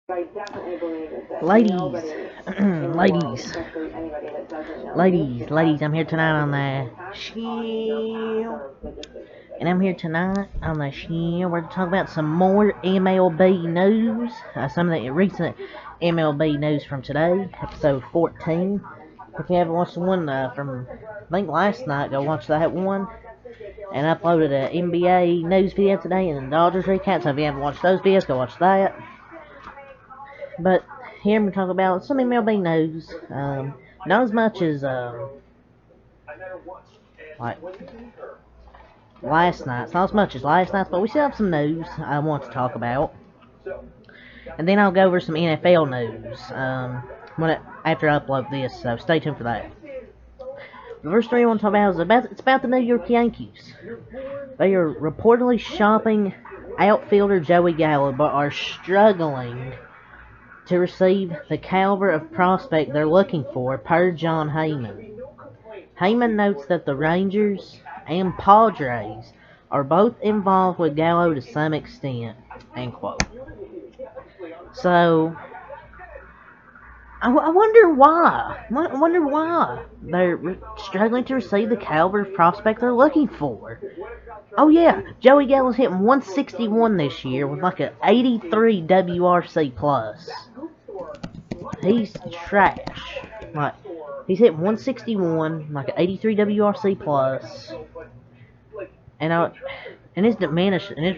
Ladies, ladies, ladies, I'm here tonight on the show. And I'm here tonight on the show. We're to talk about some more MLB news. Some of the recent MLB news from today, episode 14. If you haven't watched the one from, I think last night, go watch that one. And I uploaded an NBA news video today and the Dodgers recap. So if you haven't watched those videos, go watch that. But here we talk about some MLB news. Not as much as like last night's, not as much as last night's, but we still have some news I want to talk about. And then I'll go over some NFL news after I upload this, so stay tuned for that. The first story I want to talk about is about the New York Yankees. They are reportedly shopping outfielder Joey Gallo, but are struggling to receive the caliber of prospect they're looking for, per Jon Heyman. Heyman notes that the Rangers and Padres are both involved with Gallo to some extent, end quote. So, I wonder why. I wonder why they're struggling to receive the caliber of prospect they're looking for. Oh yeah, Joey Gallo's hitting 161 this year with like an 83 WRC plus. He's trash. Like, he's hitting 161, like an 83 WRC plus, and his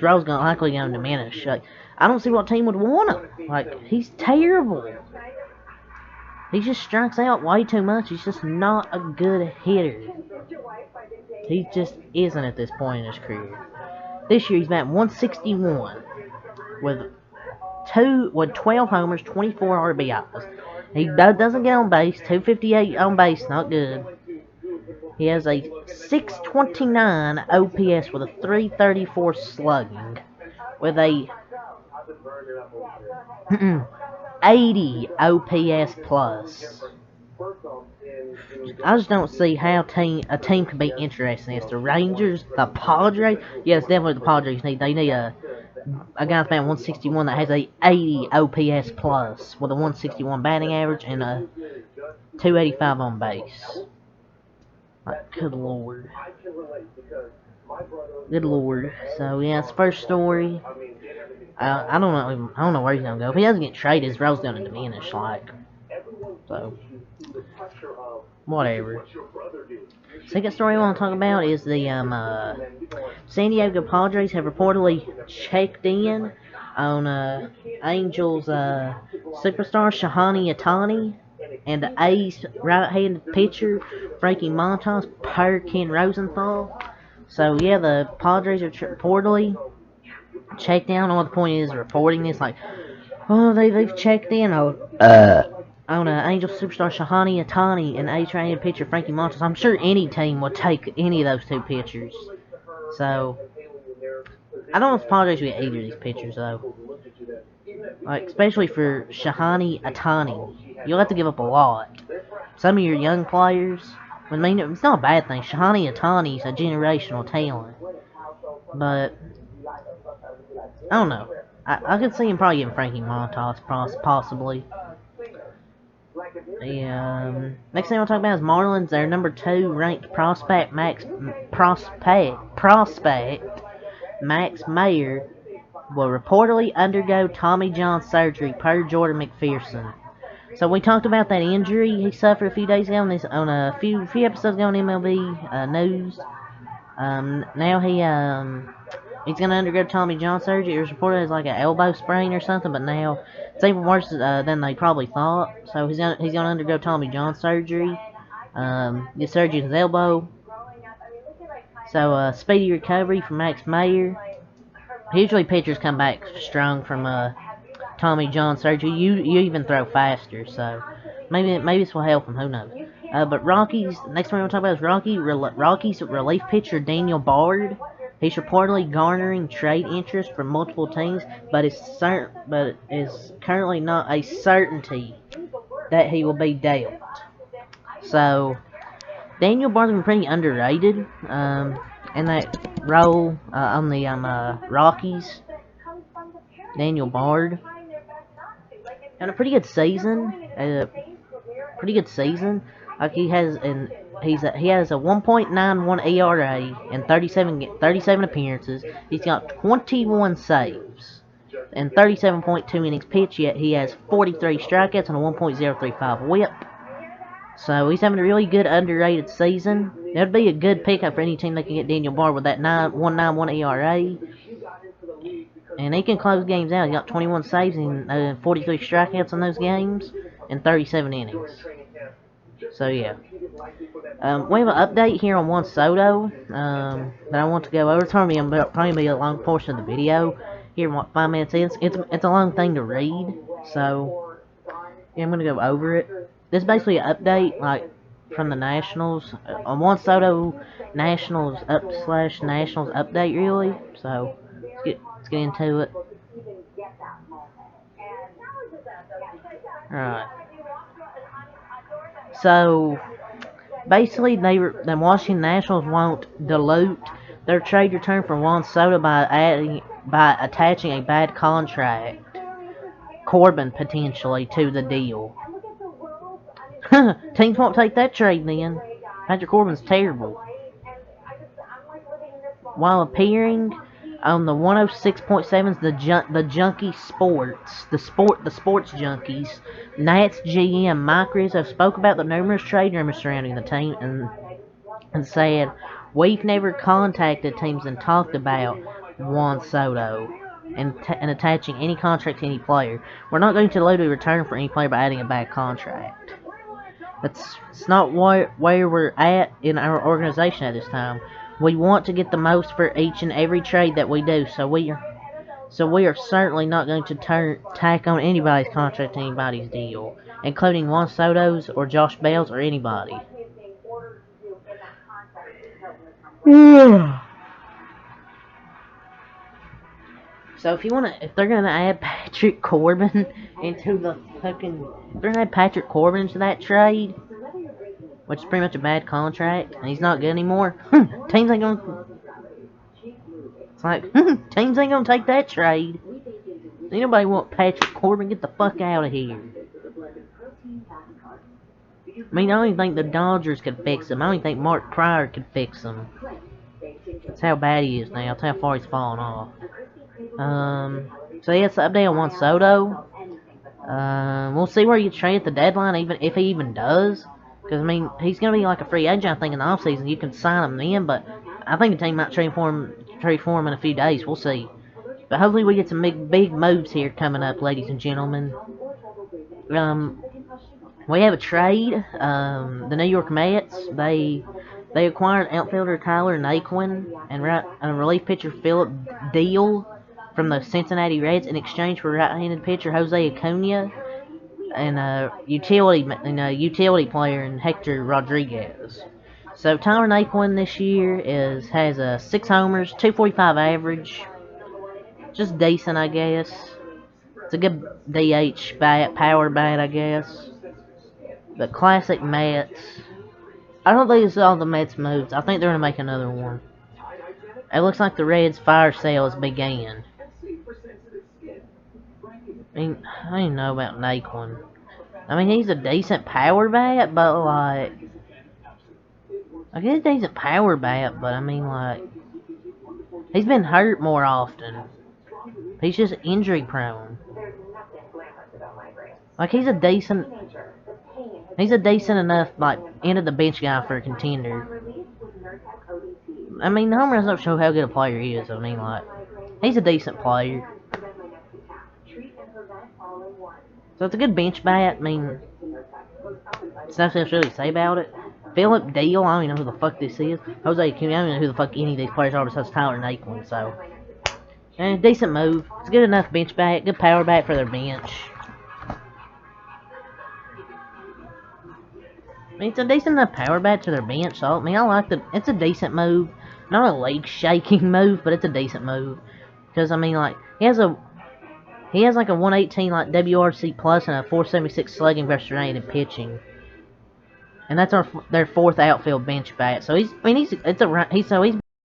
role's likely gonna diminish. Like, I don't see what team would want him. Like, he's terrible. He just strikes out way too much. He's just not a good hitter. He just isn't at this point in his career. This year he's batting 161 with 12 homers, 24 RBIs. He doesn't get on base. 258 on base, not good. He has a 629 OPS with a 334 slugging, with a 80 OPS plus. I just don't see how a team could be interested in this. The Rangers, the Padres. Yes, definitely the Padres need a guy that's batting 161 that has a 80 OPS plus with a 161 batting average and a 285 on base. Like, good lord. Good lord. So yeah, it's first story. I don't know where he's gonna go. If he doesn't get traded, his role's gonna diminish. Like, so whatever. Second story I want to talk about is the San Diego Padres have reportedly checked in on Angels superstar Shohei Ohtani and the A's right-handed pitcher Frankie Montas, per Ken Rosenthal. So yeah, the Padres are reportedly checked in. I don't know what the point is reporting this. Like, oh, they've checked in on Angel superstar Shohei Ohtani and A's right-handed pitcher Frankie Montas. I'm sure any team would take any of those two pitchers. So, I don't know if the Padres will get either of these pitchers, though. Like, especially for Shohei Ohtani. You'll have to give up a lot. Some of your young players, I mean, it's not a bad thing. Shohei Ohtani's a generational talent. But, I don't know. I could see him probably getting Frankie Montas, possibly. The next thing I'll talk about is Marlins. Their number 2 ranked prospect Max Meyer will reportedly undergo Tommy John surgery, per Jordan McPherson. So we talked about that injury he suffered a few days ago on a few episodes ago on MLB news. Now he's gonna undergo Tommy John surgery. It was reported as like an elbow sprain or something, but now it's even worse than they probably thought. So he's gonna undergo Tommy John surgery. Get surgery in his elbow. So speedy recovery for Max Meyer. Usually pitchers come back strong from Tommy John surgery. You even throw faster. So maybe this will help him. Who knows? But Rockies. Next one we'll talk about is Rockies relief pitcher Daniel Bard. He's reportedly garnering trade interest from multiple teams, but is currently not a certainty that he will be dealt. So Daniel Bard's been pretty underrated in that role on the Rockies. Daniel Bard. And a pretty good season. Pretty good season. Like he has he has a 1.91 ERA in 37 appearances. He's got 21 saves and 37.2 innings pitched. Yet he has 43 strikeouts and a 1.035 WHIP. So he's having a really good underrated season. That'd be a good pickup for any team that can get Daniel Bard with that 1.91 ERA. And he can close games out. He got 21 saves and 43 strikeouts in those games and 37 innings. So yeah. We have an update here on Juan Soto that I want to go over. It's probably be a long portion of the video. Here, what 5 minutes is. It's a long thing to read. So yeah, I'm gonna go over it. This is basically an update, like from the Nationals on Juan Soto Nationals Nationals update, really. So let's get into it. Alright. So basically, the Washington Nationals won't dilute their trade return for Juan Soto by attaching a bad contract, Corbin potentially, to the deal. Teams won't take that trade then. Patrick Corbin's terrible. While appearing on the 106.7's the Junkie Sports, the Sports Junkies, Nats GM Mike Rizzo spoke about the numerous trade rumors surrounding the team and said, "We've never contacted teams and talked about Juan Soto and attaching any contract to any player. We're not going to dilute a return for any player by adding a bad contract. It's not where we're at in our organization at this time. We want to get the most for each and every trade that we do, so we are certainly not going to tack on anybody's contract to anybody's deal, including Juan Soto's or Josh Bell's or anybody." So if they're gonna add Patrick Corbin into that trade, which is pretty much a bad contract, and he's not good anymore, teams ain't gonna. It's like teams ain't gonna take that trade. Ain't nobody want Patrick Corbin. Get the fuck out of here. I mean, I don't even think the Dodgers could fix him. I don't even think Mark Pryor could fix him. That's how bad he is now. That's how far he's fallen off. So yeah, it's the update on Juan Soto. We'll see where he gets traded at the deadline, even if he even does. Because, I mean, he's going to be like a free agent, I think, in the offseason. You can sign him then, but I think the team might trade for him in a few days. We'll see. But hopefully we get some big moves here coming up, ladies and gentlemen. We have a trade. The New York Mets, they acquired outfielder Tyler Naquin and relief pitcher Philip Deal from the Cincinnati Reds in exchange for right-handed pitcher Jose Acuna and a utility player in Hector Rodriguez. So Tyler Naquin this year has a 6 homers, 245 average, just decent, I guess. It's a good DH bat, power bat, I guess. The classic Mets. I don't think it's all the Mets moves. I think they're gonna make another one. It looks like the Reds' fire sale has began. I mean, I don't know about Naquin. I mean, he's a decent power bat, but like, I guess he's a power bat, but I mean, like, he's been hurt more often. He's just injury prone. Like, he's a decent enough, like, end of the bench guy for a contender. I mean, the home runs don't show how good a player he is. I mean, like, he's a decent player. So it's a good bench bat. I mean, there's nothing else really to say about it. Philip Deal, I don't even know who the fuck this is. Jose Acuna, I don't even know who the fuck any of these players are besides Tyler Naquin. So, decent move. It's good enough bench bat. Good power bat for their bench. I mean, it's a decent enough power bat to their bench. So, I mean, I like it's a decent move. Not a leg-shaking move, but it's a decent move. Because, I mean, like, he has like a 118 like WRC plus and a 476 slugging versus right-handed pitching, and that's their 4th outfield bench bat. So he's